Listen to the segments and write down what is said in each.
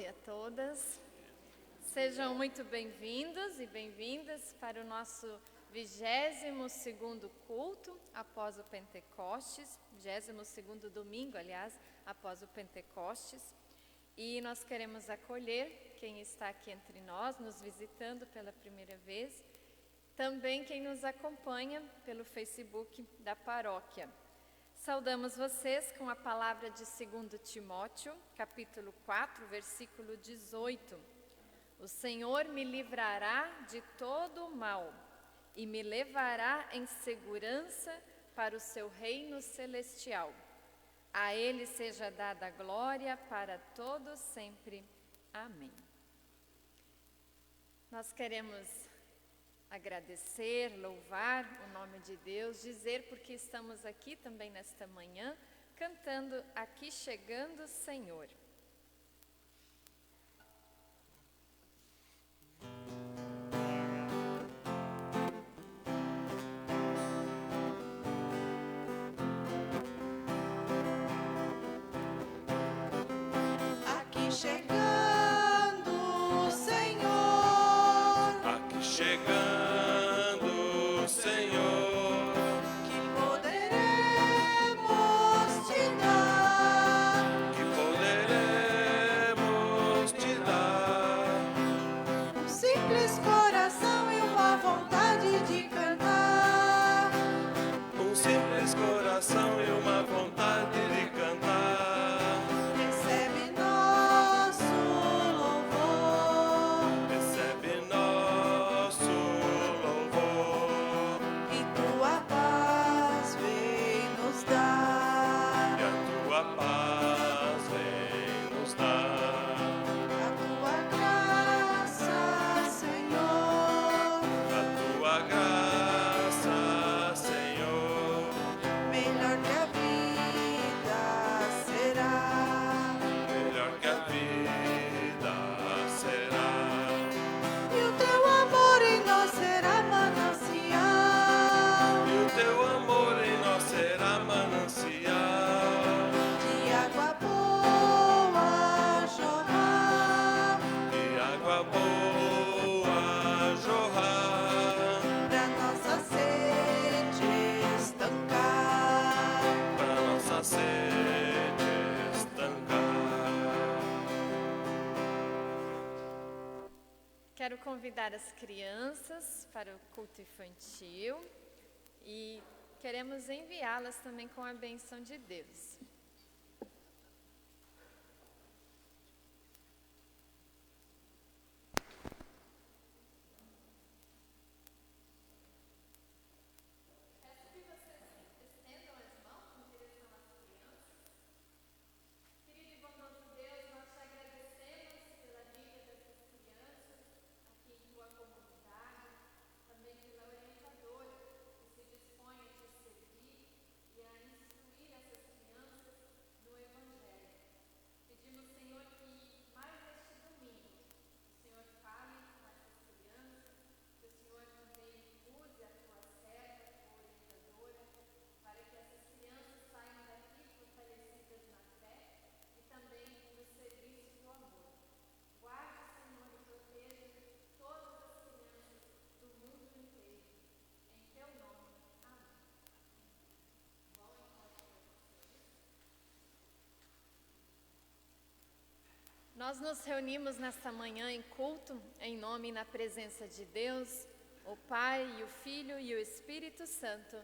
a todas. Sejam muito bem-vindos e bem-vindas para o nosso 22º culto após o Pentecostes, 22º domingo, aliás, após o Pentecostes. E nós queremos acolher quem está aqui entre nós, nos visitando pela primeira vez, também quem nos acompanha pelo Facebook da paróquia. Saudamos vocês com a palavra de 2 Timóteo, capítulo 4, versículo 18. O Senhor me livrará de todo o mal e me levará em segurança para o seu reino celestial. A Ele seja dada a glória para todos sempre. Amém. Nós queremos agradecer, louvar o nome de Deus, dizer porque estamos aqui também nesta manhã, cantando Aqui Chegando o Senhor. Aqui chegando o Senhor, Aqui chegando o Senhor, que poderemos te dar, que poderemos te dar um simples coração e uma vontade de cantar. um simples coração e uma vontade de cantar. Recebe nosso louvor Recebe nosso louvor e tua paz vem nos dar. e a tua paz vem nos dar. A tua graça, Senhor, A tua graça, Senhor, melhor que a vida será. melhor que a vida será. E o teu amor em nós será manancial E o teu amor em nós será manancial de água boa jorrar de água boa jorrar pra nossa sede estancar. para nossa sede estancar. Quero convidar as crianças para o culto infantil e queremos enviá-las também com a bênção de Deus. Peço que vocês estendam as mãos em direção às crianças. Querido e bondoso Deus, nós te agradecemos pela vida dessas crianças aqui em tua comunidade, também pela orientadora que se dispõe a te servir e a instruir essas crianças no Evangelho. Pedimos, Senhor, que mais este domingo o Senhor fale com essas crianças, que o Senhor também use a tua serva, a tua orientadora, para que essas crianças saiam daqui fortalecidas na fé e também no serviço do amor. Guarde, Senhor, e proteja todas as crianças do mundo inteiro. Em teu nome. Amém. Bom encontro para vocês. Nós nos reunimos nesta manhã em culto, em nome e na presença de Deus, o Pai, e o Filho e o Espírito Santo.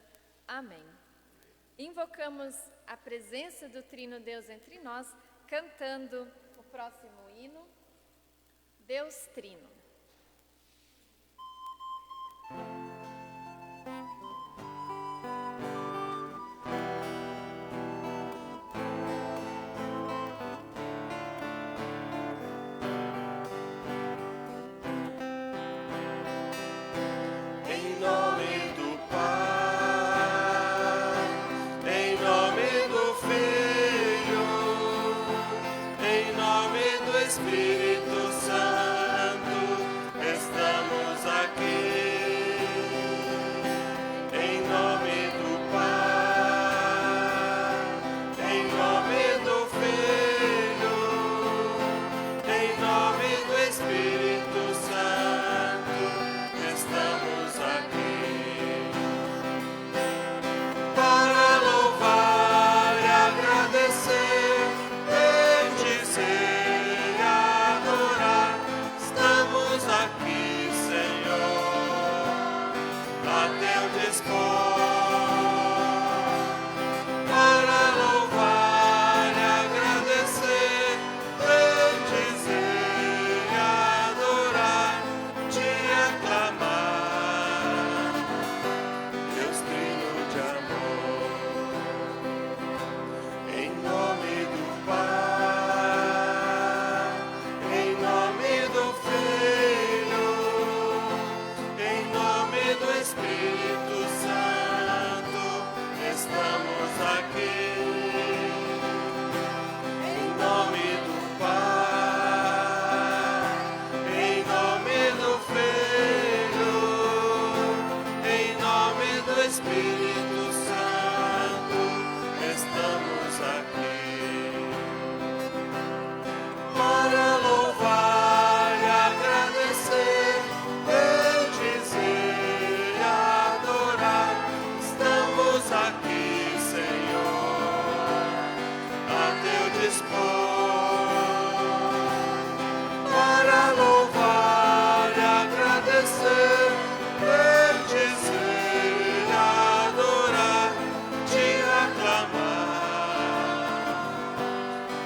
Amém. Invocamos a presença do Trino Deus entre nós, cantando o próximo hino, Deus Trino. Em nome do Pai, em nome do Filho, em nome do Espírito Santo. Espírito Santo, estamos aqui para louvar e agradecer, bendizer e adorar. Estamos aqui, Senhor, a teu dispor, para louvar e agradecer, bendizer e adorar, te aclamar,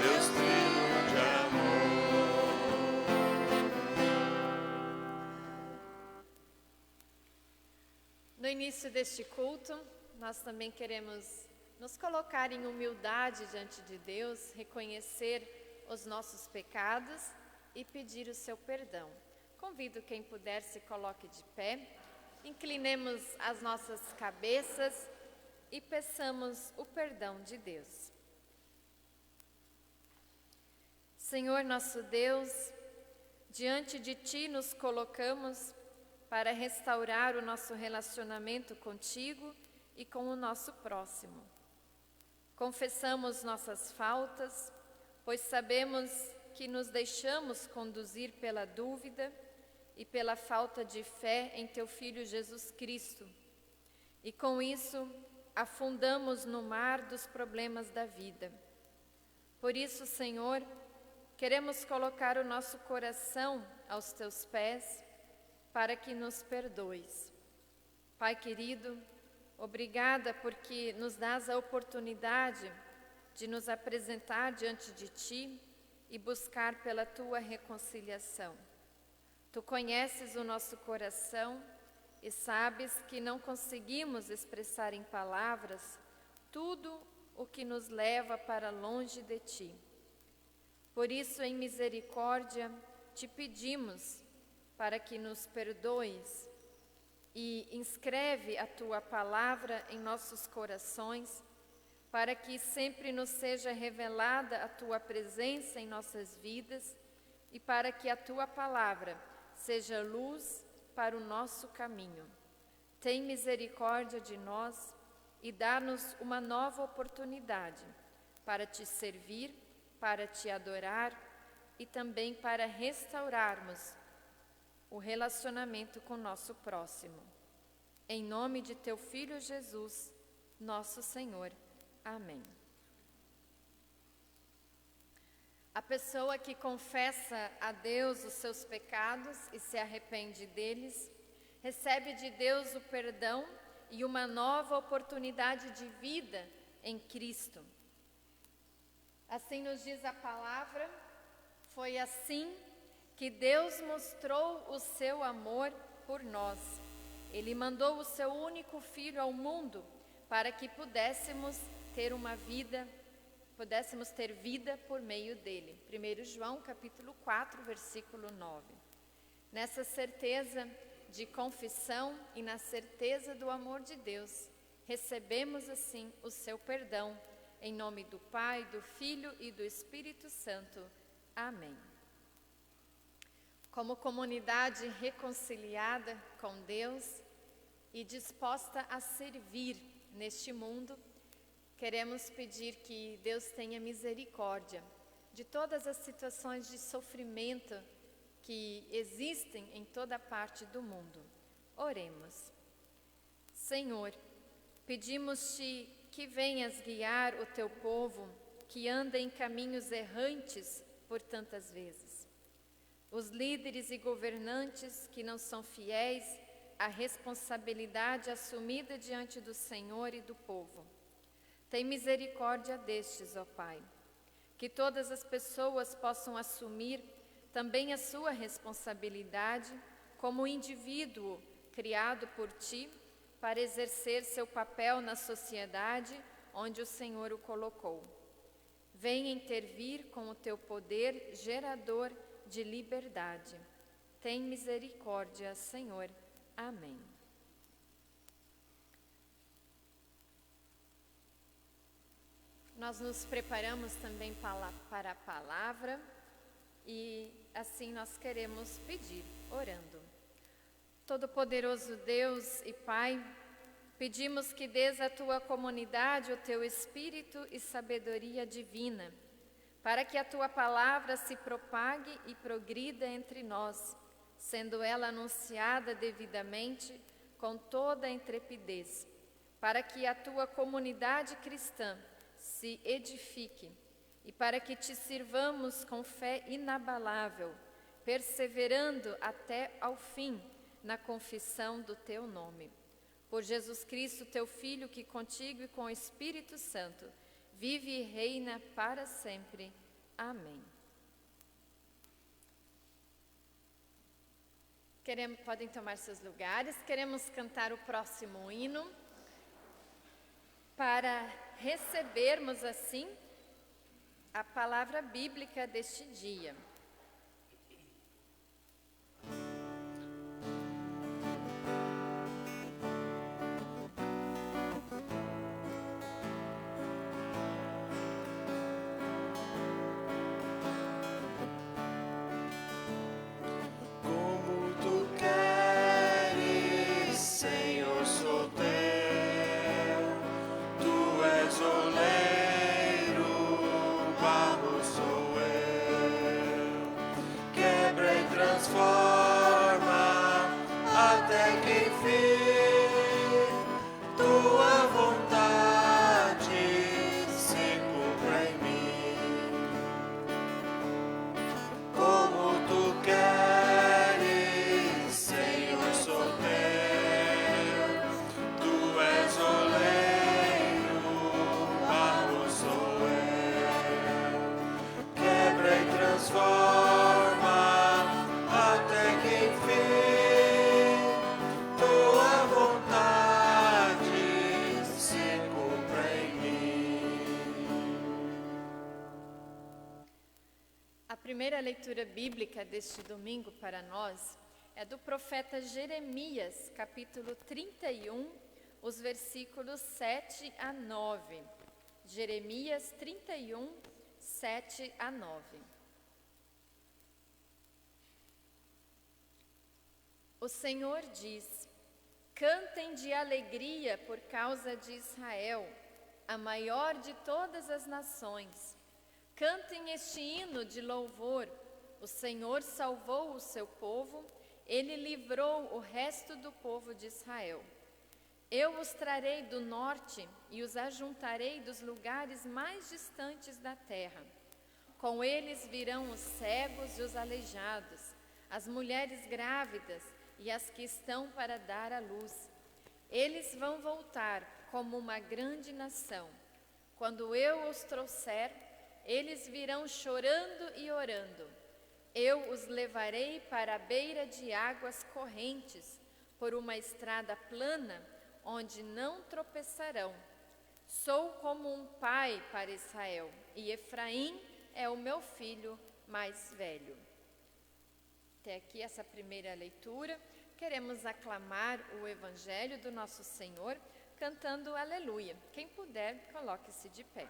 Deus trino de amor. No início deste culto, nós também queremos nos colocar em humildade diante de Deus, reconhecer os nossos pecados e pedir o seu perdão. Convido quem puder se coloque de pé, inclinemos as nossas cabeças e peçamos o perdão de Deus. Senhor nosso Deus, diante de Ti nos colocamos para restaurar o nosso relacionamento contigo e com o nosso próximo. Confessamos nossas faltas, pois sabemos que nos deixamos conduzir pela dúvida e pela falta de fé em Teu Filho Jesus Cristo. E com isso, afundamos no mar dos problemas da vida. Por isso, Senhor, queremos colocar o nosso coração aos Teus pés para que nos perdoes. Pai querido, obrigada porque nos dás a oportunidade de nos apresentar diante de Ti e buscar pela Tua reconciliação. Tu conheces o nosso coração e sabes que não conseguimos expressar em palavras tudo o que nos leva para longe de Ti. Por isso, em misericórdia, Te pedimos para que nos perdoes e inscreve a Tua palavra em nossos corações, para que sempre nos seja revelada a Tua presença em nossas vidas e para que a Tua palavra seja luz para o nosso caminho. Tem misericórdia de nós e dá-nos uma nova oportunidade para Te servir, para Te adorar e também para restaurarmos o relacionamento com o nosso próximo. Em nome de Teu Filho Jesus, nosso Senhor. Amém. A pessoa que confessa a Deus os seus pecados e se arrepende deles, recebe de Deus o perdão e uma nova oportunidade de vida em Cristo. Assim nos diz a palavra, foi assim que Deus mostrou o seu amor por nós. Ele mandou o seu único Filho ao mundo para que pudéssemos ter vida por meio dele. 1 João capítulo 4, versículo 9. Nessa certeza de confissão e na certeza do amor de Deus, recebemos assim o seu perdão, em nome do Pai, do Filho e do Espírito Santo. Amém. Como comunidade reconciliada com Deus e disposta a servir neste mundo, queremos pedir que Deus tenha misericórdia de todas as situações de sofrimento que existem em toda parte do mundo. Oremos. Senhor, pedimos-te que venhas guiar o teu povo que anda em caminhos errantes por tantas vezes. Os líderes e governantes que não são fiéis à responsabilidade assumida diante do Senhor e do povo. Tem misericórdia destes, ó Pai, que todas as pessoas possam assumir também a sua responsabilidade como indivíduo criado por Ti para exercer seu papel na sociedade onde o Senhor o colocou. Venha intervir com o Teu poder gerador de liberdade. Tem misericórdia, Senhor. Amém. Nós nos preparamos também para a palavra e assim nós queremos pedir, orando. Todo-Poderoso Deus e Pai, Pedimos que dês à tua comunidade o teu espírito e sabedoria divina, para que a tua palavra se propague e progrida entre nós, sendo ela anunciada devidamente com toda a intrepidez, para que a tua comunidade cristã se edifique e para que te sirvamos com fé inabalável, perseverando até ao fim na confissão do teu nome. Por Jesus Cristo, teu Filho, que contigo e com o Espírito Santo vive e reina para sempre. Amém. Podem tomar seus lugares. Queremos cantar o próximo hino para recebermos assim a palavra bíblica deste dia. A primeira leitura bíblica deste domingo para nós é do profeta Jeremias, capítulo 31, os versículos 7 a 9. Jeremias 31, 7 a 9. O Senhor diz: cantem de alegria por causa de Israel, a maior de todas as nações. Cantem este hino de louvor. O Senhor salvou o seu povo, ele livrou o resto do povo de Israel. Eu os trarei do norte e os ajuntarei dos lugares mais distantes da terra. Com eles virão os cegos e os aleijados, as mulheres grávidas e as que estão para dar à luz. Eles vão voltar como uma grande nação. Quando eu os trouxer, eles virão chorando e orando. Eu os levarei para a beira de águas correntes, por uma estrada plana, onde não tropeçarão. Sou como um pai para Israel, e Efraim é o meu filho mais velho. Até aqui essa primeira leitura. Queremos aclamar o Evangelho do nosso Senhor, cantando Aleluia. Quem puder, coloque-se de pé.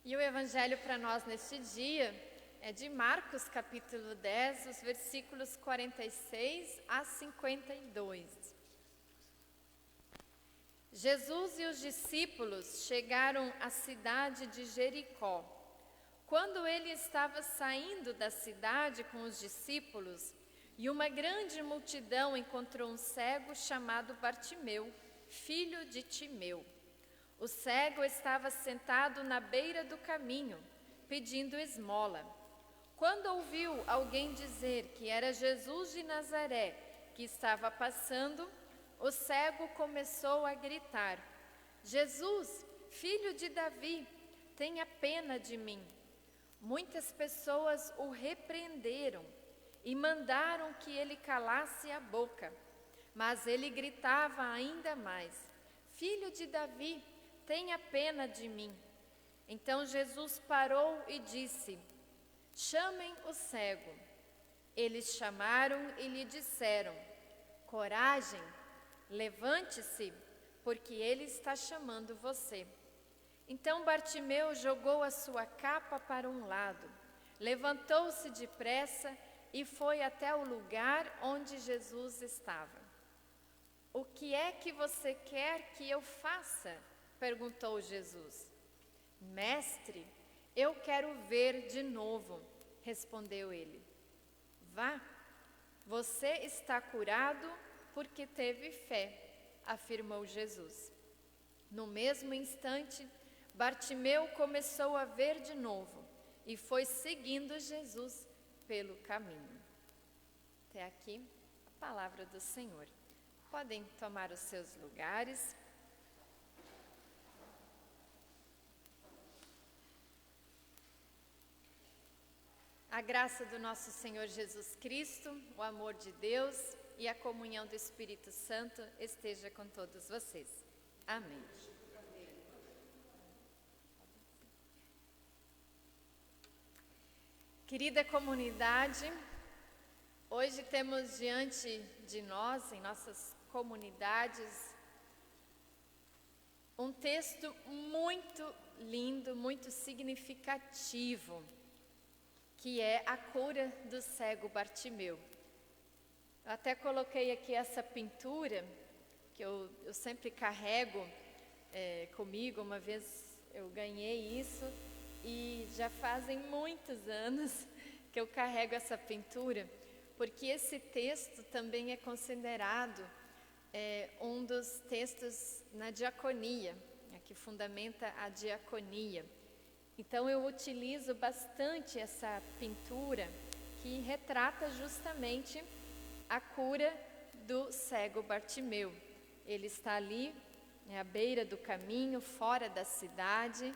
E o Evangelho para nós neste dia é de Marcos, capítulo 10, os versículos 46 a 52. Jesus e os discípulos chegaram à cidade de Jericó. Quando ele estava saindo da cidade com os discípulos, e uma grande multidão encontrou um cego chamado Bartimeu, filho de Timeu. O cego estava sentado na beira do caminho, pedindo esmola. Quando ouviu alguém dizer que era Jesus de Nazaré que estava passando, o cego começou a gritar: Jesus, filho de Davi, tenha pena de mim. Muitas pessoas o repreenderam e mandaram que ele calasse a boca, mas ele gritava ainda mais: Filho de Davi, tenha pena de mim. Então Jesus parou e disse: Chamem o cego. Eles chamaram e lhe disseram: Coragem, levante-se, porque ele está chamando você. Então Bartimeu jogou a sua capa para um lado, levantou-se depressa e foi até o lugar onde Jesus estava. O que é que você quer que eu faça? Perguntou Jesus. Mestre, eu quero ver de novo, respondeu ele. Vá, você está curado porque teve fé, afirmou Jesus. No mesmo instante, Bartimeu começou a ver de novo e foi seguindo Jesus pelo caminho. Até aqui a palavra do Senhor. Podem tomar os seus lugares. A graça do nosso Senhor Jesus Cristo, o amor de Deus e a comunhão do Espírito Santo esteja com todos vocês. Amém. Querida comunidade, hoje temos diante de nós, em nossas comunidades, um texto muito lindo, muito significativo, que é a cura do cego Bartimeu. Eu até coloquei aqui essa pintura, que eu sempre carrego comigo. Uma vez eu ganhei isso e já fazem muitos anos que eu carrego essa pintura, porque esse texto também é considerado um dos textos na diaconia, que fundamenta a diaconia. Então eu utilizo bastante essa pintura que retrata justamente a cura do cego Bartimeu. Ele está ali, à beira do caminho, fora da cidade,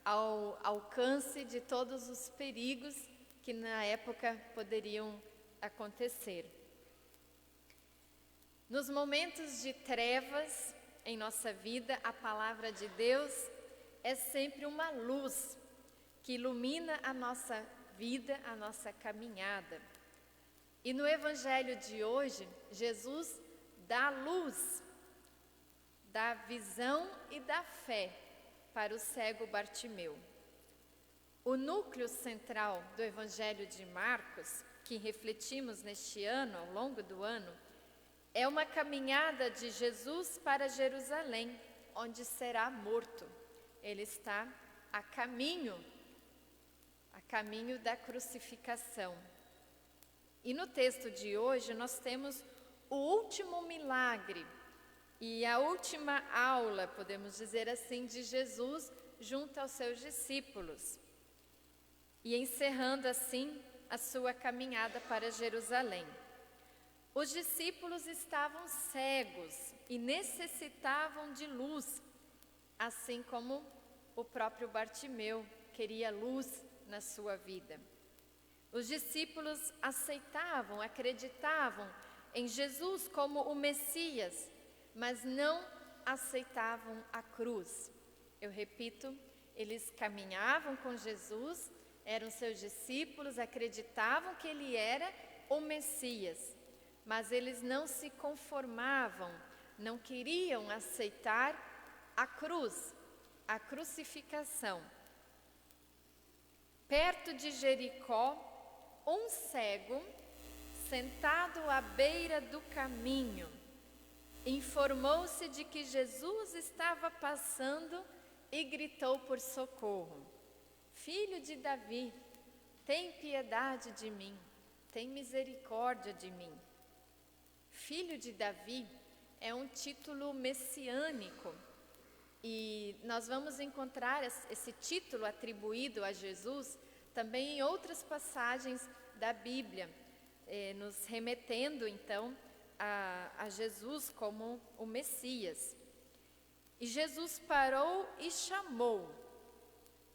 ao alcance de todos os perigos que na época poderiam acontecer. Nos momentos de trevas em nossa vida, a palavra de Deus é sempre uma luz que ilumina a nossa vida, a nossa caminhada. E no Evangelho de hoje, Jesus dá luz, dá visão e dá fé para o cego Bartimeu. O núcleo central do Evangelho de Marcos, que refletimos neste ano, ao longo do ano, é uma caminhada de Jesus para Jerusalém, onde será morto. Ele está a caminho da crucificação. E no texto de hoje nós temos o último milagre e a última aula, podemos dizer assim, de Jesus junto aos seus discípulos, e encerrando assim a sua caminhada para Jerusalém. Os discípulos estavam cegos e necessitavam de luz, assim como o próprio Bartimeu queria luz na sua vida. Os discípulos aceitavam, acreditavam em Jesus como o Messias, mas não aceitavam a cruz. Eu repito, eles caminhavam com Jesus, eram seus discípulos, acreditavam que ele era o Messias, mas eles não se conformavam, não queriam aceitar a cruz, a crucificação. Perto de Jericó, um cego, sentado à beira do caminho, informou-se de que Jesus estava passando e gritou por socorro: Filho de Davi, tem piedade de mim, tem misericórdia de mim. Filho de Davi é um título messiânico e E nós vamos encontrar esse título atribuído a Jesus também em outras passagens da Bíblia, nos remetendo então a Jesus como o Messias. E Jesus parou e chamou.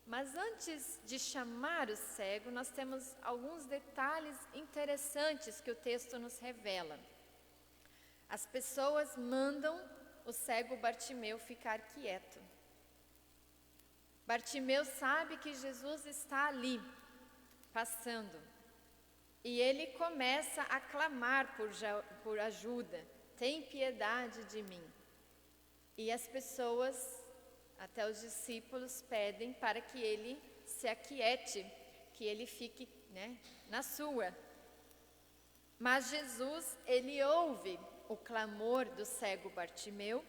Mas antes de chamar o cego, nós temos alguns detalhes interessantes que o texto nos revela. As pessoas mandam o cego Bartimeu ficar quieto. Bartimeu sabe que Jesus está ali, passando. E ele começa a clamar por ajuda. Tem piedade de mim. E as pessoas, até os discípulos, pedem para que ele se aquiete, que ele fique, na sua. Mas Jesus, ele ouve o clamor do cego Bartimeu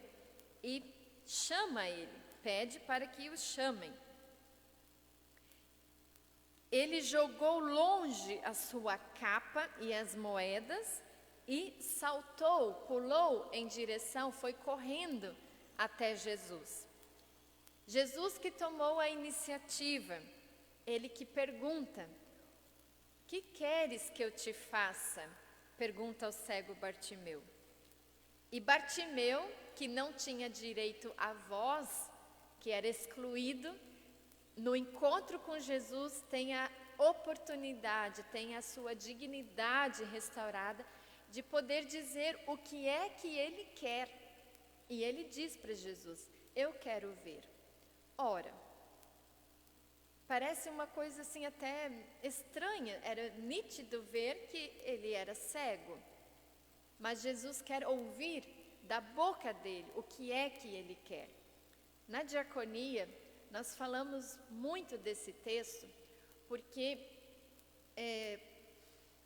e chama ele, pede para que o chamem. Ele jogou longe a sua capa e as moedas e saltou, pulou em direção, foi correndo até Jesus. Jesus que tomou a iniciativa, ele que pergunta: "Que queres que eu te faça?", pergunta ao cego Bartimeu. E Bartimeu, que não tinha direito à voz, que era excluído, no encontro com Jesus tem a oportunidade, tem a sua dignidade restaurada de poder dizer o que é que ele quer. E ele diz para Jesus: "Eu quero ver". Ora, parece uma coisa assim até estranha, era nítido ver que ele era cego. Mas Jesus quer ouvir da boca dele o que é que ele quer. Na diaconia, nós falamos muito desse texto, porque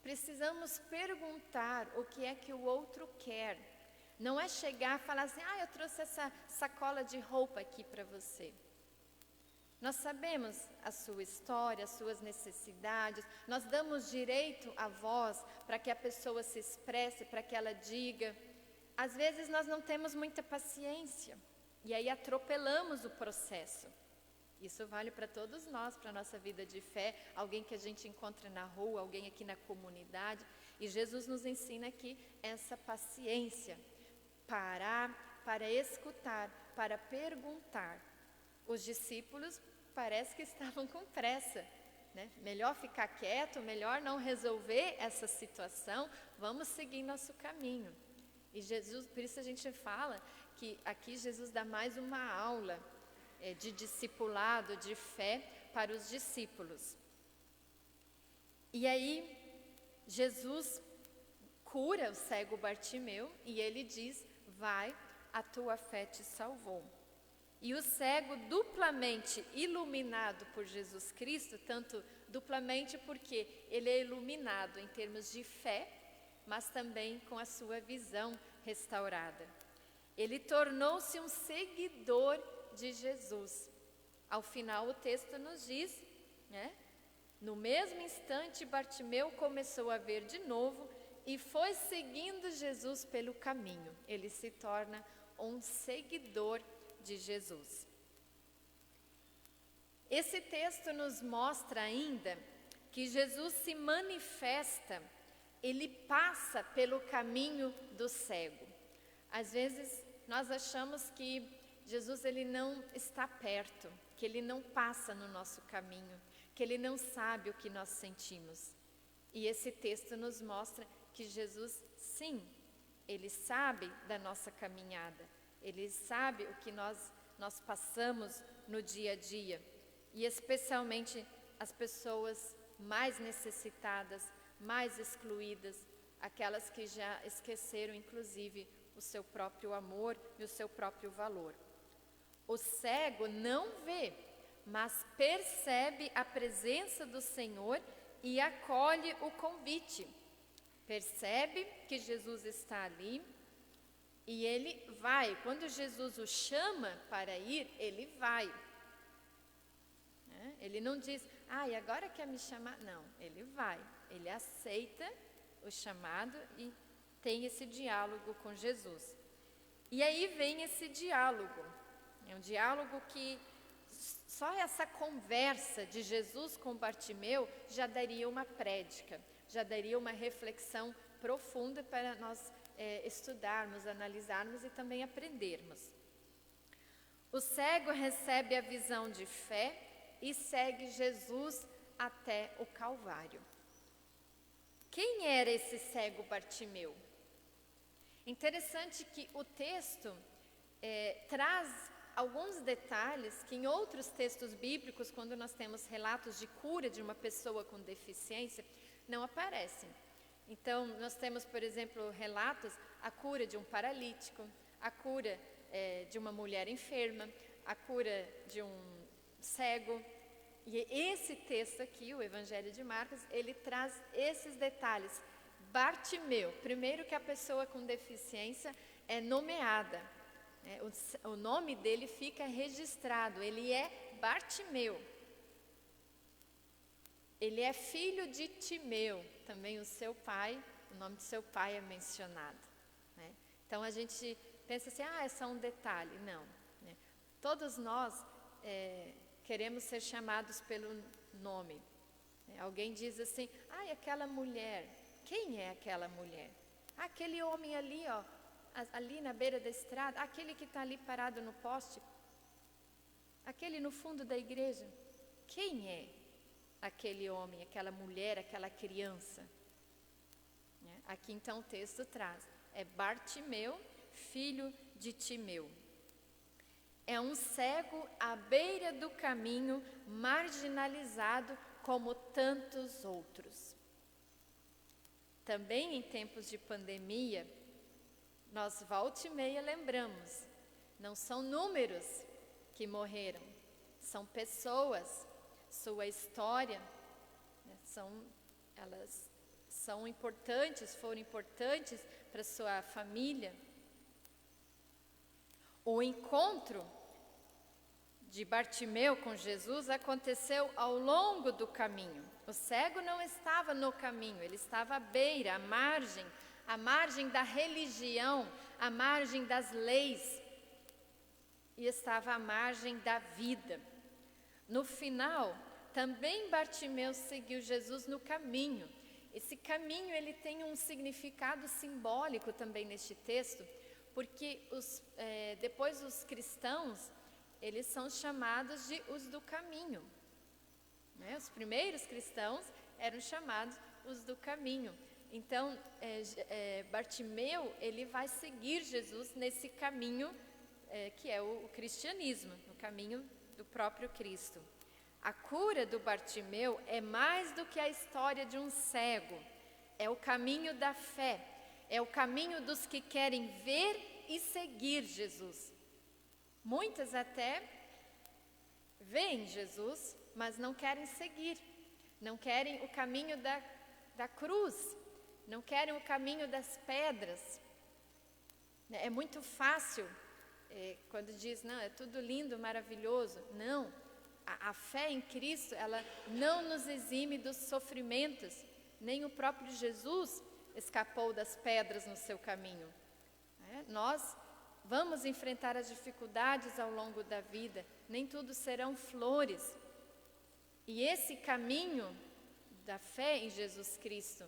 precisamos perguntar o que é que o outro quer. Não é chegar e falar assim: "eu trouxe essa sacola de roupa aqui para você". Nós sabemos a sua história, as suas necessidades, nós damos direito à voz para que a pessoa se expresse, para que ela diga. Às vezes nós não temos muita paciência e aí atropelamos o processo. Isso vale para todos nós, para a nossa vida de fé, alguém que a gente encontra na rua, alguém aqui na comunidade. E Jesus nos ensina aqui essa paciência, parar para escutar, para perguntar. Os discípulos parece que estavam com pressa, Melhor ficar quieto, melhor não resolver essa situação, vamos seguir nosso caminho. E Jesus, por isso a gente fala que aqui Jesus dá mais uma aula de discipulado, de fé para os discípulos. E aí Jesus cura o cego Bartimeu e ele diz: "Vai, a tua fé te salvou". E o cego, duplamente iluminado por Jesus Cristo, tanto duplamente porque ele é iluminado em termos de fé, mas também com a sua visão restaurada. Ele tornou-se um seguidor de Jesus. Ao final o texto nos diz, no mesmo instante Bartimeu começou a ver de novo e foi seguindo Jesus pelo caminho. Ele se torna um seguidor de Jesus. Esse texto nos mostra ainda que Jesus se manifesta, ele passa pelo caminho do cego. Às vezes nós achamos que Jesus ele não está perto, que ele não passa no nosso caminho, que ele não sabe o que nós sentimos. E esse texto nos mostra que Jesus, sim, ele sabe da nossa caminhada. Ele sabe o que nós passamos no dia a dia. E especialmente as pessoas mais necessitadas, mais excluídas, aquelas que já esqueceram inclusive o seu próprio amor e o seu próprio valor. O cego não vê, mas percebe a presença do Senhor e acolhe o convite. Percebe que Jesus está ali. E ele vai, quando Jesus o chama para ir, ele vai. Ele não diz: "e agora quer me chamar?" Não, ele vai. Ele aceita o chamado e tem esse diálogo com Jesus. E aí vem esse diálogo, É um diálogo que só essa conversa de Jesus com Bartimeu já daria uma prédica, já daria uma reflexão profunda para nós estudarmos, analisarmos e também aprendermos. O cego recebe a visão de fé e segue Jesus até o Calvário. Quem era esse cego Bartimeu? Interessante que o texto traz alguns detalhes que em outros textos bíblicos, quando nós temos relatos de cura de uma pessoa com deficiência, não aparecem. Então, nós temos, por exemplo, relatos, a cura de um paralítico, a cura de uma mulher enferma, a cura de um cego. E esse texto aqui, o Evangelho de Marcos, ele traz esses detalhes. Bartimeu, primeiro que a pessoa com deficiência é nomeada, o nome dele fica registrado, ele é Bartimeu. Ele é filho de Timeu, também o seu pai, o nome de seu pai é mencionado. Então a gente pensa assim, é só um detalhe. Não. Todos nós queremos ser chamados pelo nome. Alguém diz assim, aquela mulher, quem é aquela mulher? Aquele homem ali, ali na beira da estrada, aquele que está ali parado no poste, aquele no fundo da igreja. Quem é aquele homem, aquela mulher, aquela criança? Aqui então o texto traz, é Bartimeu, filho de Timeu. É um cego à beira do caminho, marginalizado como tantos outros. Também em tempos de pandemia, nós volta e meia lembramos, não são números que morreram, são pessoas, sua história, elas são importantes, foram importantes para sua família. O encontro de Bartimeu com Jesus aconteceu ao longo do caminho. O cego não estava no caminho, ele estava à beira, à margem da religião, à margem das leis, e estava à margem da vida. No final, também Bartimeu seguiu Jesus no caminho. Esse caminho ele tem um significado simbólico também neste texto, porque depois os cristãos, eles são chamados de os do caminho. Os primeiros cristãos eram chamados os do caminho. Então, Bartimeu, ele vai seguir Jesus nesse caminho que é o cristianismo, no caminho do próprio Cristo. A cura do Bartimeu é mais do que a história de um cego, é o caminho da fé, é o caminho dos que querem ver e seguir Jesus. Muitas até veem Jesus, mas não querem seguir, não querem o caminho da cruz, não querem o caminho das pedras. É muito fácil, quando diz, não, é tudo lindo, maravilhoso. Não, a fé em Cristo, ela não nos exime dos sofrimentos, nem o próprio Jesus escapou das pedras no seu caminho. Nós vamos enfrentar as dificuldades ao longo da vida, nem tudo serão flores. E esse caminho da fé em Jesus Cristo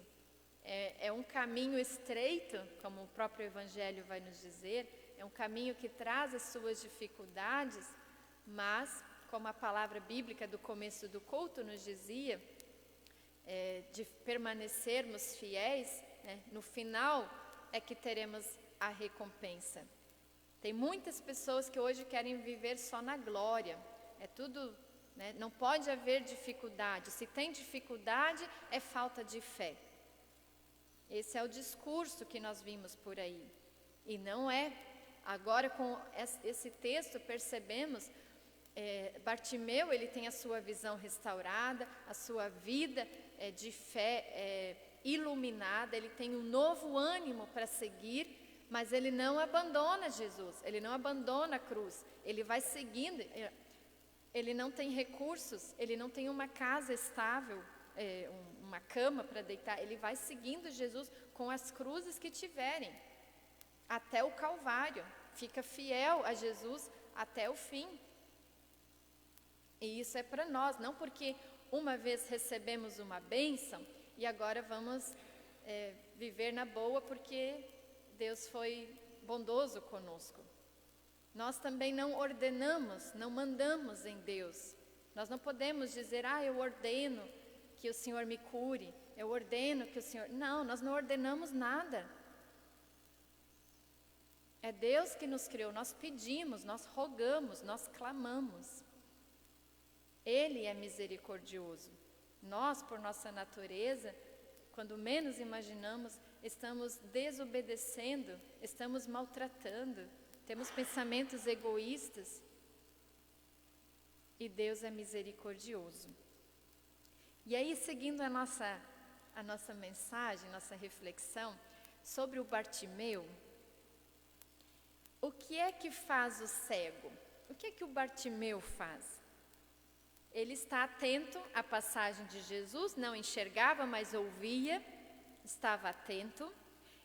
é um caminho estreito, como o próprio Evangelho vai nos dizer, é um caminho que traz as suas dificuldades, mas, como a palavra bíblica do começo do culto nos dizia, de permanecermos fiéis, no final é que teremos a recompensa. Tem muitas pessoas que hoje querem viver só na glória, tudo, não pode haver dificuldade, se tem dificuldade é falta de fé. Esse é o discurso que nós vimos por aí, e não é. Agora com esse texto percebemos, Bartimeu ele tem a sua visão restaurada, a sua vida de fé iluminada, ele tem um novo ânimo para seguir, mas ele não abandona Jesus, ele não abandona a cruz, ele vai seguindo. Ele não tem recursos, ele não tem uma casa estável, uma cama para deitar, ele vai seguindo Jesus com as cruzes que tiverem, até o Calvário, fica fiel a Jesus até o fim. E isso é para nós, não porque uma vez recebemos uma bênção e agora vamos viver na boa porque Deus foi bondoso conosco. Nós também não ordenamos, não mandamos em Deus. Nós não podemos dizer, eu ordeno que o Senhor me cure, eu ordeno que o Senhor... Não, nós não ordenamos nada. É Deus que nos criou, nós pedimos, nós rogamos, nós clamamos. Ele é misericordioso. Nós, por nossa natureza, quando menos imaginamos, estamos desobedecendo, estamos maltratando, temos pensamentos egoístas. E Deus é misericordioso. E aí, seguindo a nossa mensagem, nossa reflexão sobre o Bartimeu, o que é que faz o cego? O que é que o Bartimeu faz? Ele está atento à passagem de Jesus, não enxergava, mas ouvia, estava atento.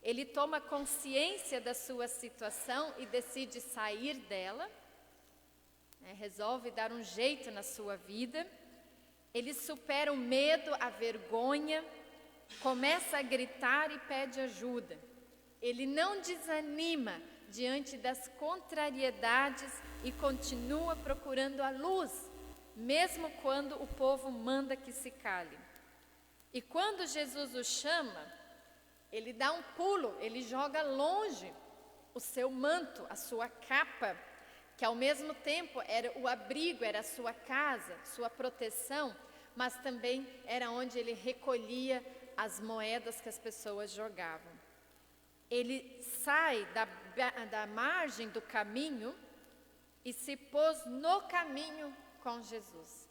Ele toma consciência da sua situação e decide sair dela, resolve dar um jeito na sua vida. Ele supera o medo, a vergonha, começa a gritar e pede ajuda. Ele não desanima diante das contrariedades e continua procurando a luz, mesmo quando o povo manda que se cale. E quando Jesus o chama, ele dá um pulo, ele joga longe o seu manto, a sua capa, que ao mesmo tempo era o abrigo, era a sua casa, sua proteção, mas também era onde ele recolhia as moedas que as pessoas jogavam. Ele sai da margem do caminho e se pôs no caminho com Jesus.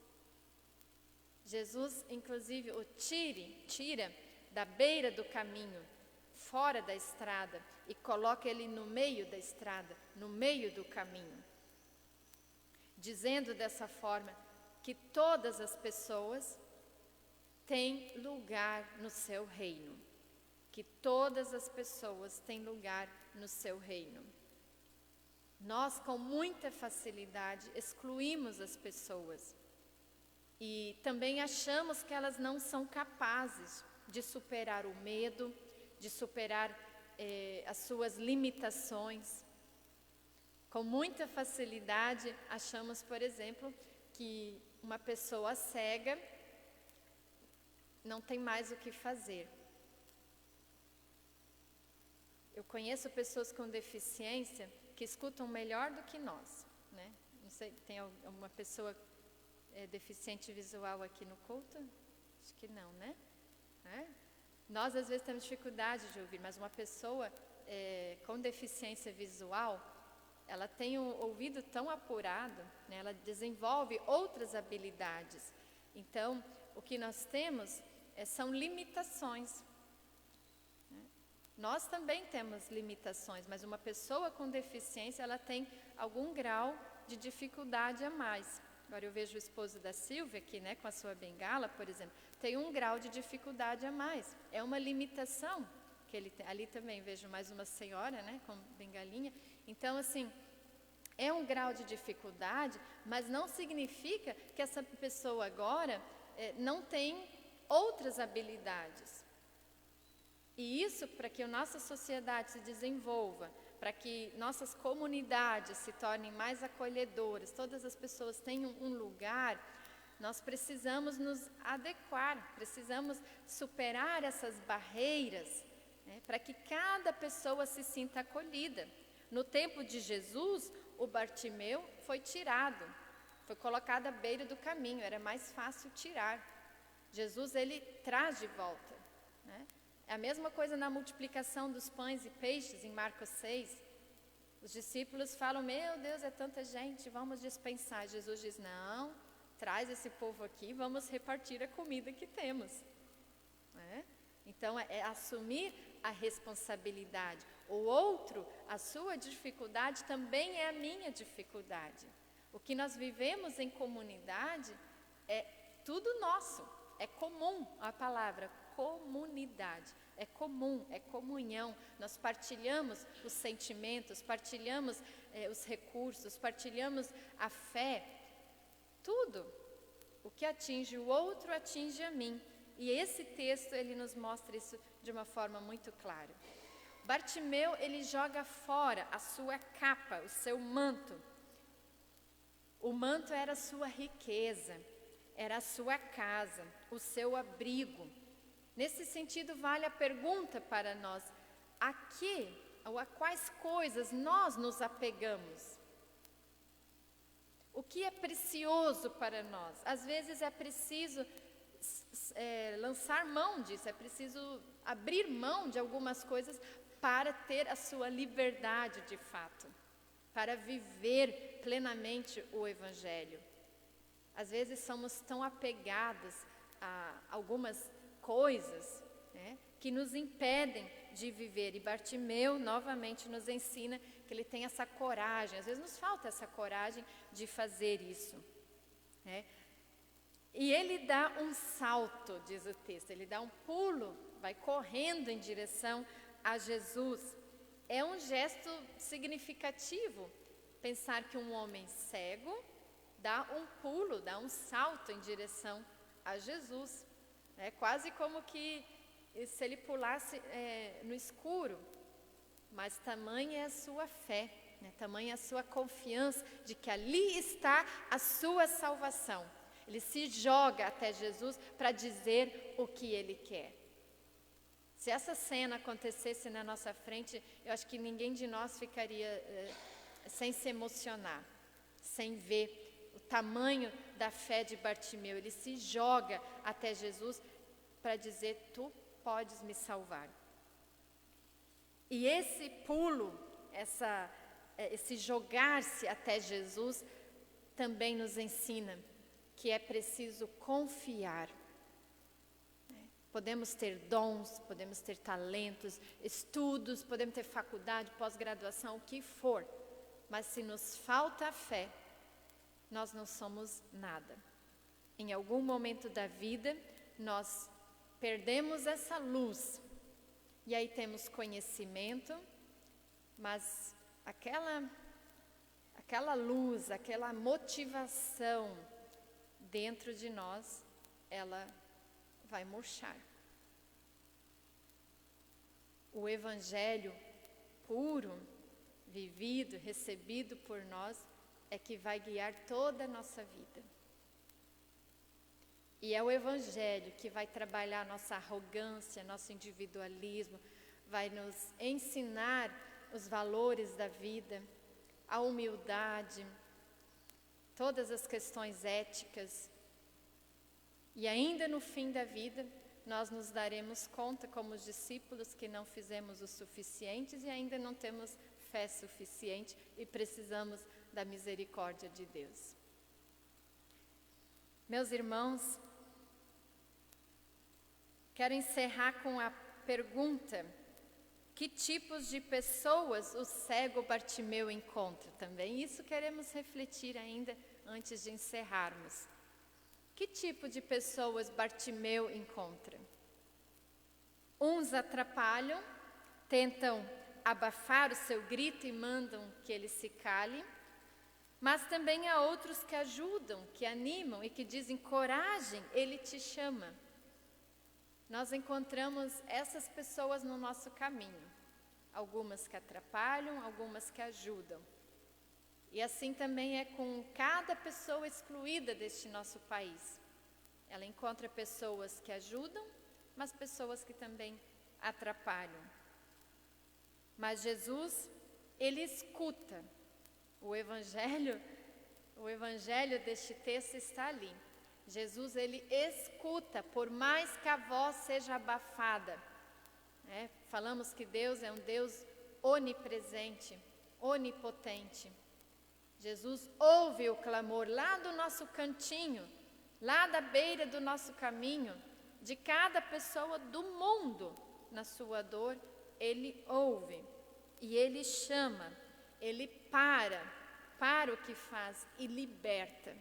Jesus, inclusive, o tira da beira do caminho, fora da estrada, e coloca ele no meio da estrada, no meio do caminho, dizendo dessa forma que todas as pessoas têm lugar no seu reino, que todas as pessoas têm lugar no seu reino. Nós, com muita facilidade, excluímos as pessoas e também achamos que elas não são capazes de superar o medo, de superar as suas limitações. Com muita facilidade, achamos, por exemplo, que uma pessoa cega não tem mais o que fazer. Eu conheço pessoas com deficiência que escutam melhor do que nós, né? Não sei, tem alguma pessoa deficiente visual aqui no culto? Acho que não, né? Nós às vezes temos dificuldade de ouvir, mas uma pessoa com deficiência visual, ela tem um ouvido tão apurado, né? Ela desenvolve outras habilidades. Então, o que nós temos são limitações. Nós também temos limitações, mas uma pessoa com deficiência, ela tem algum grau de dificuldade a mais. Agora eu vejo o esposo da Silvia aqui, né, com a sua bengala, por exemplo, tem um grau de dificuldade a mais. É uma limitação que ele tem. Ali também vejo mais uma senhora, né, com bengalinha. Então, assim, é um grau de dificuldade, mas não significa que essa pessoa agora não tem outras habilidades. E isso, para que a nossa sociedade se desenvolva, para que nossas comunidades se tornem mais acolhedoras, todas as pessoas tenham um lugar, nós precisamos nos adequar, precisamos superar essas barreiras, né, para que cada pessoa se sinta acolhida. No tempo de Jesus, o Bartimeu foi tirado, foi colocado à beira do caminho, era mais fácil tirar. Jesus, ele traz de volta, né? É a mesma coisa na multiplicação dos pães e peixes, em Marcos 6. Os discípulos falam, meu Deus, é tanta gente, vamos dispensar. Jesus diz, não, traz esse povo aqui, vamos repartir a comida que temos. Então, é assumir a responsabilidade. O outro, a sua dificuldade também é a minha dificuldade. O que nós vivemos em comunidade é tudo nosso, é comum a palavra comunidade. é comum, é comunhão. Nós partilhamos os sentimentos, partilhamos os recursos, partilhamos a fé, tudo. O que atinge o outro atinge a mim. E esse texto, ele nos mostra isso de uma forma muito clara. Bartimeu, ele joga fora a sua capa, o seu manto. O manto era a sua riqueza, era a sua casa, o seu abrigo. Nesse sentido, vale a pergunta para nós: a que ou a quais coisas nós nos apegamos? O que é precioso para nós? Às vezes é preciso lançar mão disso, é preciso abrir mão de algumas coisas para ter a sua liberdade de fato, para viver plenamente o Evangelho. Às vezes somos tão apegados a algumas coisas, né, que nos impedem de viver. E Bartimeu novamente nos ensina que ele tem essa coragem. Às vezes nos falta essa coragem de fazer isso, né? E ele dá um salto, diz o texto, ele dá um pulo, vai correndo em direção a Jesus. É um gesto significativo pensar que um homem cego dá um pulo, dá um salto em direção a Jesus. É quase como que se ele pulasse no escuro. Mas tamanha é a sua fé, né? Tamanha é a sua confiança de que ali está a sua salvação. Ele se joga até Jesus para dizer o que ele quer. Se essa cena acontecesse na nossa frente, eu acho que ninguém de nós ficaria sem se emocionar, sem ver o tamanho da fé de Bartimeu. Ele se joga até Jesus para dizer: tu podes me salvar. E esse pulo, esse jogar-se até Jesus, também nos ensina que é preciso confiar. Podemos ter dons, podemos ter talentos, estudos, podemos ter faculdade, pós-graduação, o que for. Mas se nos falta a fé, nós não somos nada. Em algum momento da vida, nós perdemos essa luz. E aí temos conhecimento, mas aquela luz, aquela motivação dentro de nós, ela vai murchar. O Evangelho puro, vivido, recebido por nós, é que vai guiar toda a nossa vida. E é o Evangelho que vai trabalhar nossa arrogância, nosso individualismo, vai nos ensinar os valores da vida, a humildade, todas as questões éticas. E ainda no fim da vida, nós nos daremos conta, como os discípulos, que não fizemos o suficientes e ainda não temos fé suficiente e precisamos da misericórdia de Deus. Meus irmãos, quero encerrar com a pergunta: que tipos de pessoas o cego Bartimeu encontra? Também isso queremos refletir ainda antes de encerrarmos. Que tipo de pessoas Bartimeu encontra? Uns atrapalham, tentam abafar o seu grito e mandam que ele se cale, mas também há outros que ajudam, que animam e que dizem: coragem, ele te chama. Nós encontramos essas pessoas no nosso caminho, algumas que atrapalham, algumas que ajudam. E assim também é com cada pessoa excluída deste nosso país. Ela encontra pessoas que ajudam, mas pessoas que também atrapalham. Mas Jesus, ele escuta. O evangelho deste texto está ali. Jesus, ele escuta, por mais que a voz seja abafada. Falamos que Deus é um Deus onipresente, onipotente. Jesus ouve o clamor lá do nosso cantinho, lá da beira do nosso caminho, de cada pessoa do mundo na sua dor. Ele ouve e ele chama, ele para o que faz e liberta.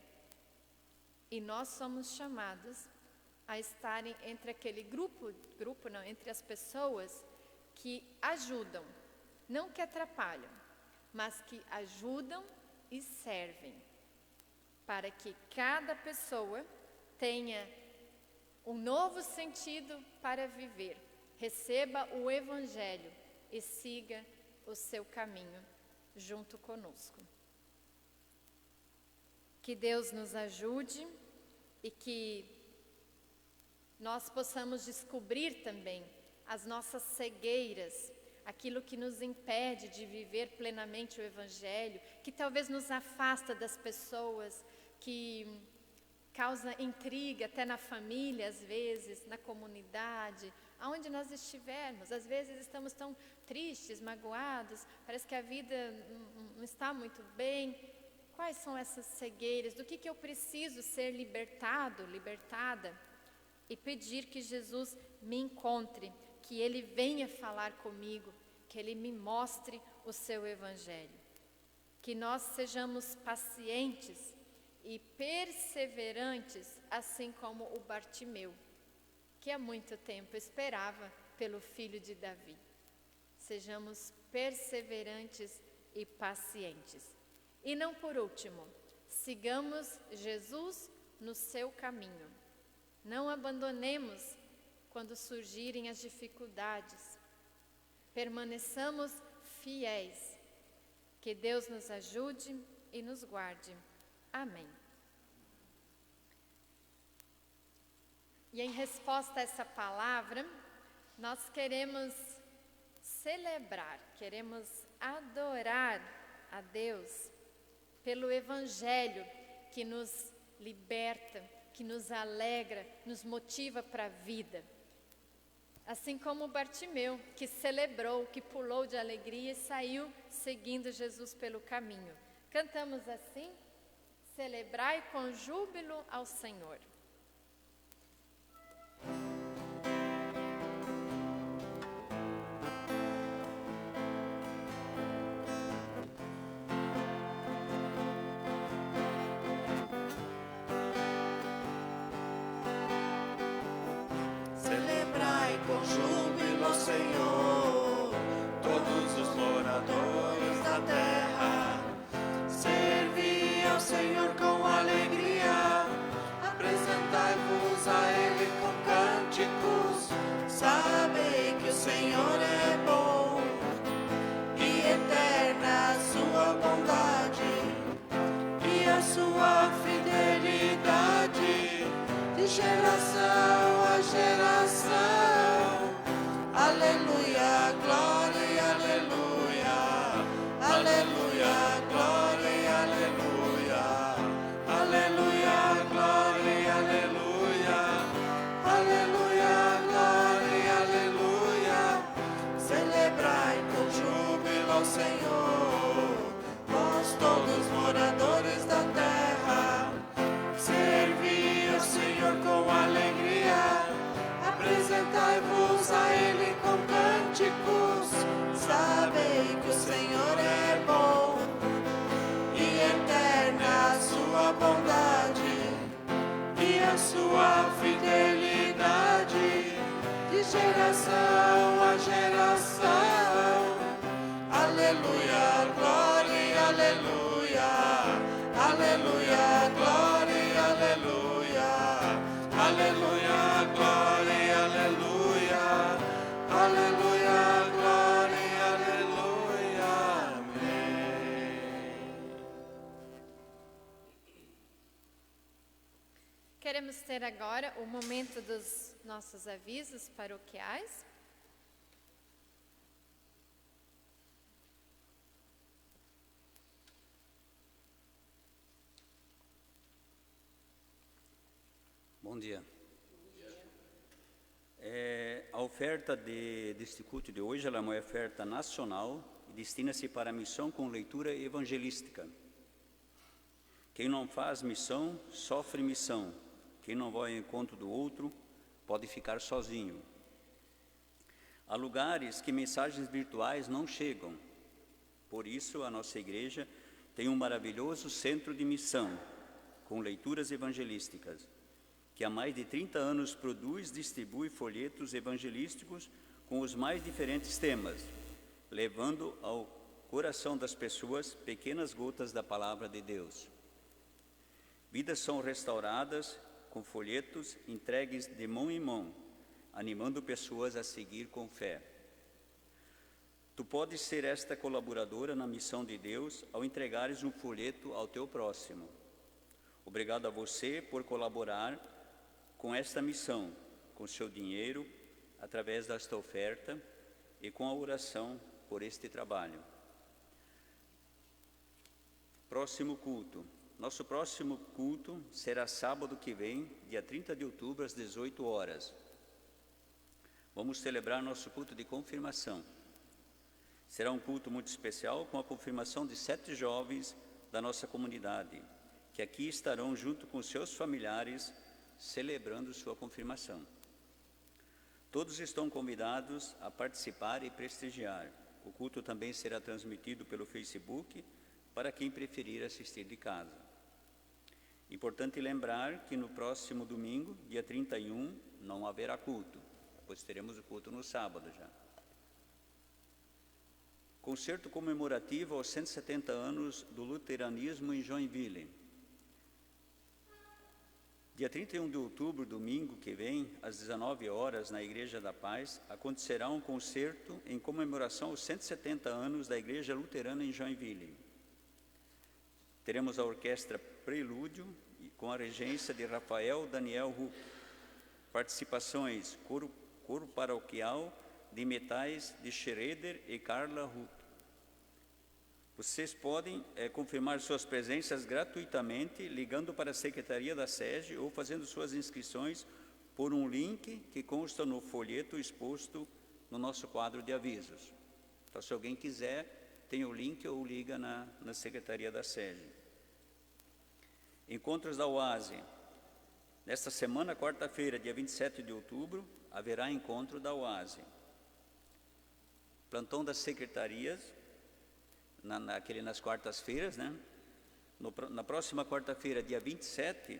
E nós somos chamados a estarem entre aquele entre as pessoas que ajudam, não que atrapalham, mas que ajudam e servem, para que cada pessoa tenha um novo sentido para viver, receba o Evangelho e siga o seu caminho junto conosco. Que Deus nos ajude e que nós possamos descobrir também as nossas cegueiras, aquilo que nos impede de viver plenamente o Evangelho, que talvez nos afasta das pessoas, que causa intriga até na família, às vezes, na comunidade, aonde nós estivermos. Às vezes estamos tão tristes, magoados, parece que a vida não está muito bem. Quais são essas cegueiras? Do que eu preciso ser libertado, libertada? E pedir que Jesus me encontre, que Ele venha falar comigo, que Ele me mostre o seu Evangelho. Que nós sejamos pacientes e perseverantes, assim como o Bartimeu, que há muito tempo esperava pelo filho de Davi. Sejamos perseverantes e pacientes. E não por último, sigamos Jesus no seu caminho. Não abandonemos quando surgirem as dificuldades. Permaneçamos fiéis. Que Deus nos ajude e nos guarde. Amém. E em resposta a essa palavra, nós queremos celebrar, queremos adorar a Deus pelo Evangelho que nos liberta, que nos alegra, nos motiva para a vida. Assim como o Bartimeu, que celebrou, que pulou de alegria e saiu seguindo Jesus pelo caminho. Cantamos assim: celebrai com júbilo ao Senhor. Celebrai com júbilo ao Senhor, Todos os moradores da terra, servi ao Senhor com alegria, apresentai-vos a Ele com cânticos, sabei que o Senhor é bom, e eterna a sua bondade, e a sua fidelidade, de geração a geração. Aleluia, glória e aleluia, aleluia, glória e aleluia, aleluia, glória e aleluia, aleluia, glória e aleluia. Celebrai com júbilo ao Senhor, vós todos moradores da terra, servi ao Senhor com alegria, apresentai-vos a Ele com cânticos, sabei que o Senhor é bom, e eterna a sua bondade, e a sua fidelidade, de geração a geração. Aleluia, glória e aleluia, aleluia, glória e aleluia, aleluia, glória e aleluia, aleluia, glória e aleluia. Amém. Queremos ter agora o momento dos nossos avisos paroquiais. Bom dia. A oferta deste culto de hoje ela é uma oferta nacional e destina-se para a missão com leitura evangelística. Quem não faz missão, sofre missão. Quem não vai ao encontro do outro, pode ficar sozinho. Há lugares que mensagens virtuais não chegam. Por isso, a nossa igreja tem um maravilhoso centro de missão, com leituras evangelísticas, que há mais de 30 anos produz e distribui folhetos evangelísticos com os mais diferentes temas, levando ao coração das pessoas pequenas gotas da palavra de Deus. Vidas são restauradas com folhetos entregues de mão em mão, animando pessoas a seguir com fé. Tu podes ser esta colaboradora na missão de Deus ao entregares um folheto ao teu próximo. Obrigado a você por colaborar com esta missão, com seu dinheiro, através desta oferta e com a oração por este trabalho. Próximo culto. Nosso próximo culto será sábado que vem, dia 30 de outubro, às 18 horas. Vamos celebrar nosso culto de confirmação. Será um culto muito especial com a confirmação de 7 jovens da nossa comunidade, que aqui estarão junto com seus familiares, celebrando sua confirmação. Todos estão convidados a participar e prestigiar. O culto também será transmitido pelo Facebook, para quem preferir assistir de casa. Importante lembrar que no próximo domingo, dia 31, não haverá culto, pois teremos o culto no sábado já. Concerto comemorativo aos 170 anos do luteranismo em Joinville. Dia 31 de outubro, domingo que vem, às 19 horas, na Igreja da Paz, acontecerá um concerto em comemoração aos 170 anos da Igreja Luterana em Joinville. Teremos a orquestra Prelúdio, com a regência de Rafael Daniel Huck. Participações, coro paroquial de metais de Schroeder e Carla Huck. Vocês podem confirmar suas presenças gratuitamente, ligando para a Secretaria da SEGE ou fazendo suas inscrições por um link que consta no folheto exposto no nosso quadro de avisos. Então, se alguém quiser, tem o link ou liga na Secretaria da SEGE. Encontros da UASE. Nesta semana, quarta-feira, dia 27 de outubro, haverá encontro da UASE. Plantão das secretarias, nas quartas-feiras, né? Na próxima quarta-feira, dia 27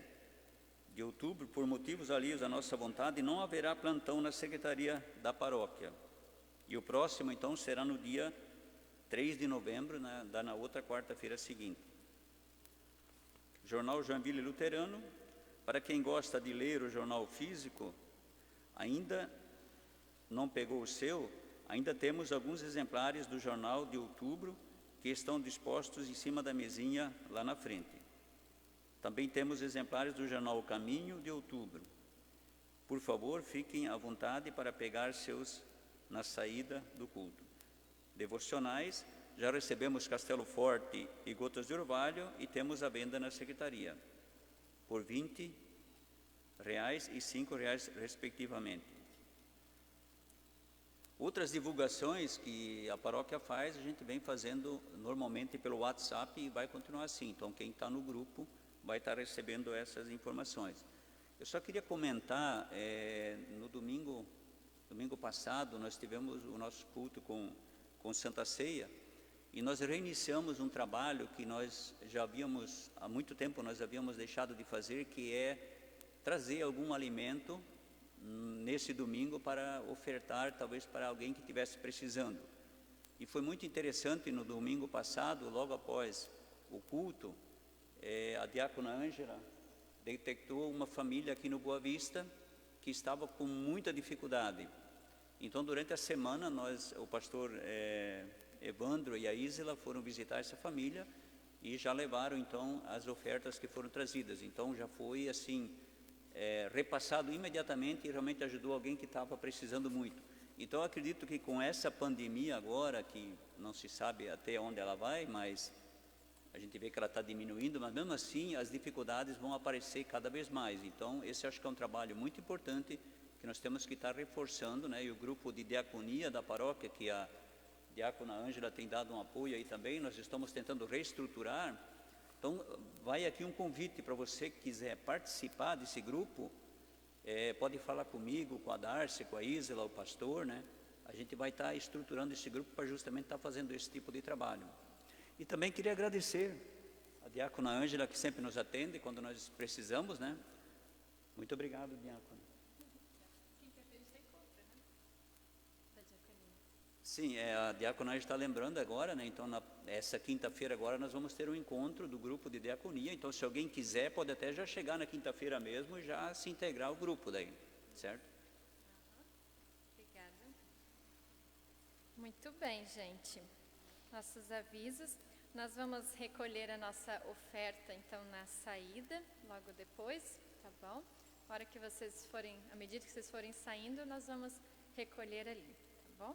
de outubro, por motivos alheios à nossa vontade, não haverá plantão na secretaria da paróquia. E o próximo, então, será no dia 3 de novembro, na outra quarta-feira seguinte. Jornal Joinville Luterano. Para quem gosta de ler o jornal físico, ainda não pegou o seu, ainda temos alguns exemplares do jornal de outubro que estão dispostos em cima da mesinha lá na frente. Também temos exemplares do jornal O Caminho de outubro. Por favor, fiquem à vontade para pegar seus na saída do culto. Devocionais. Já recebemos Castelo Forte e Gotas de Orvalho e temos a venda na secretaria, por R$20 e R$5, respectivamente. Outras divulgações que a paróquia faz, a gente vem fazendo normalmente pelo WhatsApp e vai continuar assim. Então, quem está no grupo vai estar recebendo essas informações. Eu só queria comentar, no domingo passado, nós tivemos o nosso culto com Santa Ceia, e nós reiniciamos um trabalho que nós já havíamos, há muito tempo nós havíamos deixado de fazer, que é trazer algum alimento nesse domingo para ofertar, talvez para alguém que estivesse precisando. E foi muito interessante, no domingo passado, logo após o culto, a diácona Ângela detectou uma família aqui no Boa Vista que estava com muita dificuldade. Então, durante a semana, o pastor Evandro e a Ísela foram visitar essa família e já levaram, então, as ofertas que foram trazidas. Então, já foi, assim, repassado imediatamente e realmente ajudou alguém que estava precisando muito. Então, eu acredito que com essa pandemia agora, que não se sabe até onde ela vai, mas a gente vê que ela está diminuindo, mas mesmo assim as dificuldades vão aparecer cada vez mais. Então, esse acho que é um trabalho muito importante que nós temos que estar reforçando, né? E o grupo de diaconia da paróquia, que a diácona Ângela tem dado um apoio aí também, nós estamos tentando reestruturar. Então, vai aqui um convite para você que quiser participar desse grupo, pode falar comigo, com a Darcy, com a Ísela, o pastor, né? A gente vai estar estruturando esse grupo para justamente estar fazendo esse tipo de trabalho. E também queria agradecer a diácona Ângela, que sempre nos atende quando nós precisamos, né? Muito obrigado, diácono. Quinta-feira a gente encontra, né? Da diaconia. Sim, a diaconagem está lembrando agora, né? Então, essa quinta-feira agora nós vamos ter um encontro do grupo de diaconia. Então, se alguém quiser, pode até já chegar na quinta-feira mesmo e já se integrar ao grupo daí, certo? Obrigada. Muito bem, gente. Nossos avisos. Nós vamos recolher a nossa oferta, então, na saída, logo depois, tá bom? À medida que vocês forem saindo, nós vamos recolher ali, tá bom?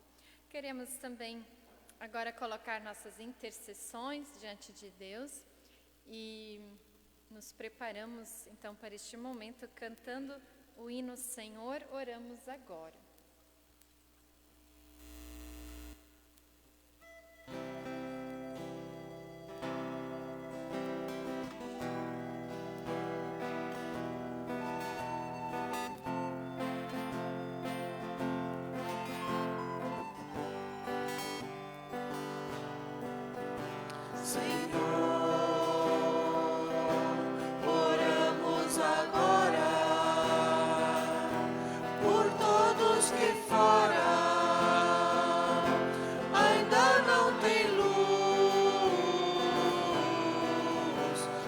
Queremos também agora colocar nossas intercessões diante de Deus e nos preparamos, então, para este momento, cantando o hino Senhor, oramos agora. Oramos agora por todos que fora ainda não tem luz,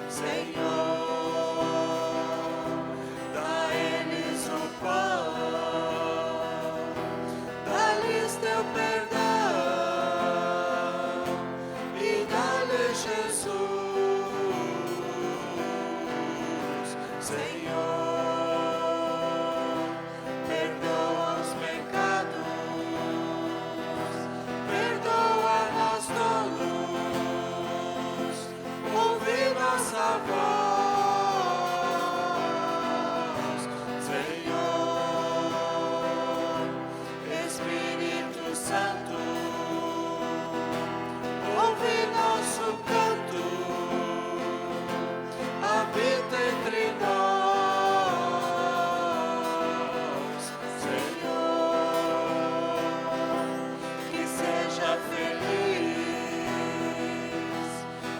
Senhor, dá-lhes o pão, dá-lhes teu perdão e dá-lhes Jesus. Senhor, perdoa os pecados, perdoa nós todos, ouve nossa voz, Senhor, Espírito Santo, ouve nosso canto, habita entre nós, Senhor, que seja feliz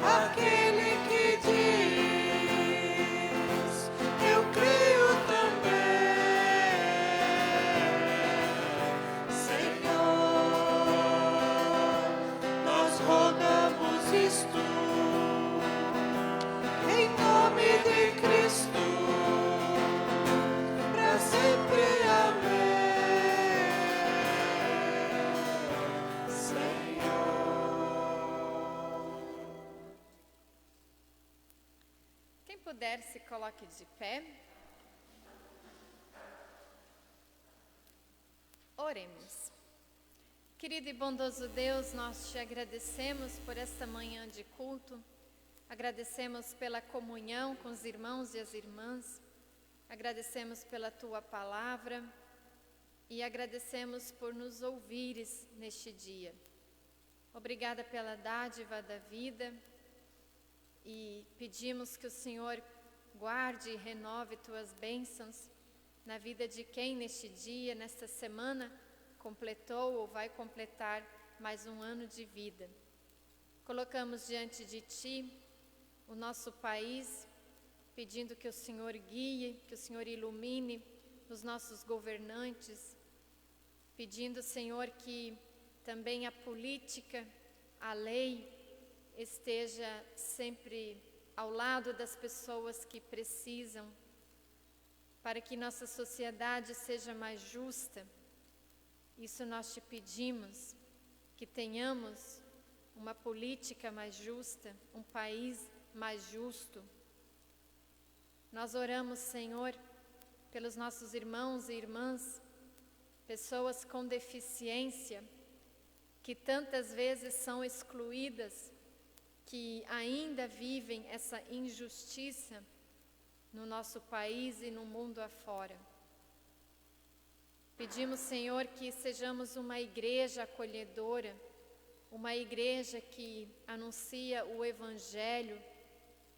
aquele que diz, eu creio também, Senhor, nós rogamos isto em nome de Cristo, para sempre, amém, Senhor. Quem puder, se coloque de pé. Oremos. Querido e bondoso Deus, nós te agradecemos por esta manhã de culto, agradecemos pela comunhão com os irmãos e as irmãs, agradecemos pela tua palavra e agradecemos por nos ouvires neste dia. Obrigada pela dádiva da vida e pedimos que o Senhor guarde e renove tuas bênçãos na vida de quem neste dia, nesta semana, completou ou vai completar mais um ano de vida. Colocamos diante de Ti o nosso país, pedindo que o Senhor guie, que o Senhor ilumine os nossos governantes, pedindo, Senhor, que também a política, a lei, esteja sempre ao lado das pessoas que precisam, para que nossa sociedade seja mais justa. Isso nós te pedimos, que tenhamos uma política mais justa, um país mais justo. Nós oramos, Senhor, pelos nossos irmãos e irmãs, pessoas com deficiência, que tantas vezes são excluídas, que ainda vivem essa injustiça no nosso país e no mundo afora. Pedimos, Senhor, que sejamos uma igreja acolhedora, uma igreja que anuncia o Evangelho,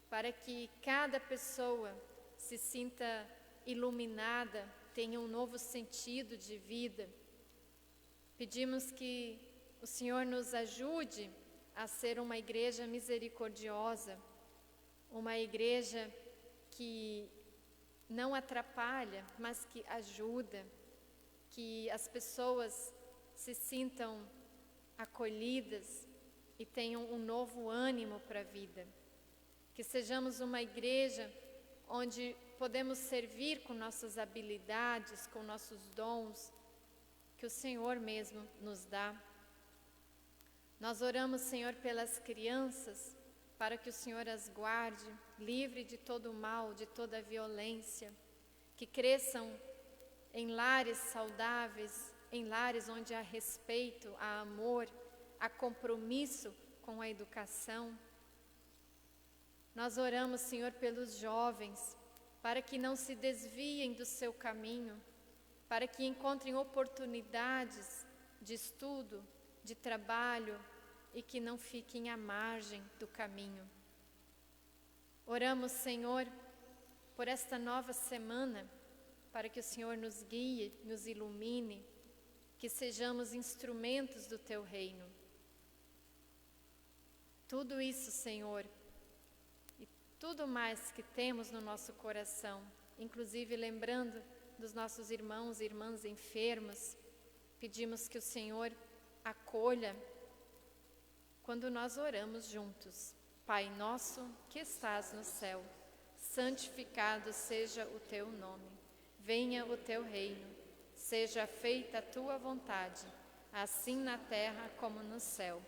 para que cada pessoa se sinta iluminada, tenha um novo sentido de vida. Pedimos que o Senhor nos ajude a ser uma igreja misericordiosa, uma igreja que não atrapalha, mas que ajuda, que as pessoas se sintam acolhidas e tenham um novo ânimo para a vida. Que sejamos uma igreja onde podemos servir com nossas habilidades, com nossos dons, que o Senhor mesmo nos dá. Nós oramos, Senhor, pelas crianças, para que o Senhor as guarde, livre de todo o mal, de toda a violência, que cresçam em lares saudáveis, em lares onde há respeito, há amor, há compromisso com a educação. Nós oramos, Senhor, pelos jovens, para que não se desviem do seu caminho, para que encontrem oportunidades de estudo, de trabalho e que não fiquem à margem do caminho. Oramos, Senhor, por esta nova semana, para que o Senhor nos guie, nos ilumine, que sejamos instrumentos do Teu reino. Tudo isso, Senhor, e tudo mais que temos no nosso coração, inclusive lembrando dos nossos irmãos e irmãs enfermos, pedimos que o Senhor acolha quando nós oramos juntos. Pai nosso que estás no céu, santificado seja o teu nome. Venha o teu reino, seja feita a tua vontade, assim na terra como no céu.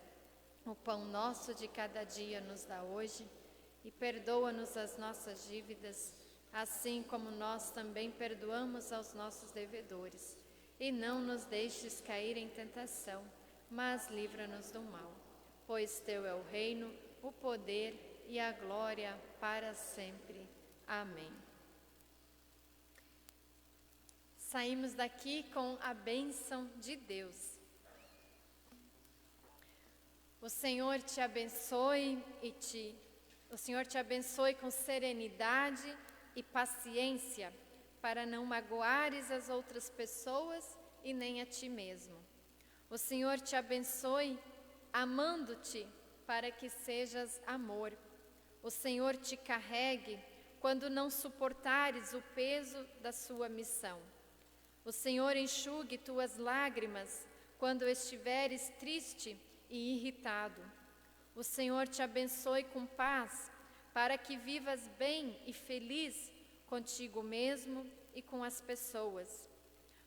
O pão nosso de cada dia nos dá hoje e perdoa-nos as nossas dívidas, assim como nós também perdoamos aos nossos devedores. E não nos deixes cair em tentação, mas livra-nos do mal. Pois teu é o reino, o poder e a glória para sempre. Amém. Saímos daqui com a bênção de Deus. O Senhor te abençoe o Senhor te abençoe com serenidade e paciência, para não magoares as outras pessoas e nem a ti mesmo. O Senhor te abençoe amando-te, para que sejas amor. O Senhor te carregue quando não suportares o peso da sua missão. O Senhor enxugue tuas lágrimas quando estiveres triste e irritado. O Senhor te abençoe com paz, para que vivas bem e feliz contigo mesmo e com as pessoas.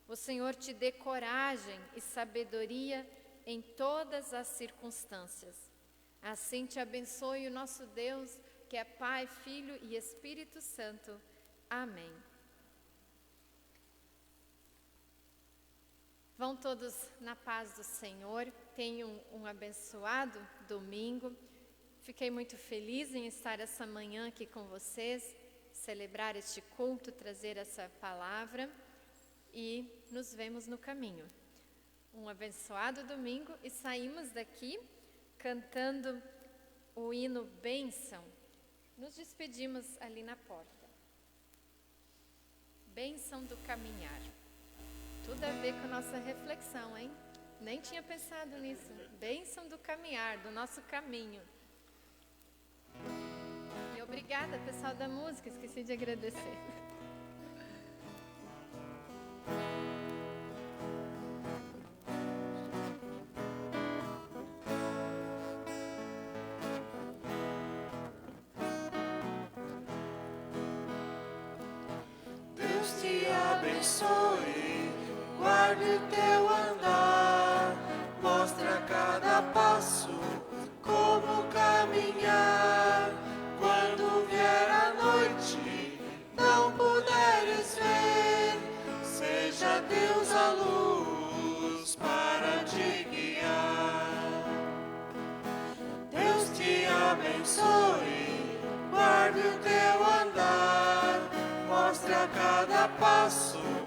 O Senhor te dê coragem e sabedoria em todas as circunstâncias. Assim te abençoe o nosso Deus, que é Pai, Filho e Espírito Santo. Amém. Vão todos na paz do Senhor. Tenham um abençoado domingo. Fiquei muito feliz em estar essa manhã aqui com vocês, celebrar este culto, trazer essa palavra, e nos vemos no caminho. Um abençoado domingo, e saímos daqui cantando o hino Bênção. Nos despedimos ali na porta. Bênção do caminhar. Tudo a ver com a nossa reflexão, hein? Nem tinha pensado nisso. Bênção do caminhar, do nosso caminho. E obrigada, pessoal da música, esqueci de agradecer. Deus te abençoe, guarde o teu andar, mostra a cada passo como caminhar. Quando vier a noite, não puderes ver, seja Deus a luz para te guiar. Deus te abençoe, guarde o teu andar, mostre a cada passo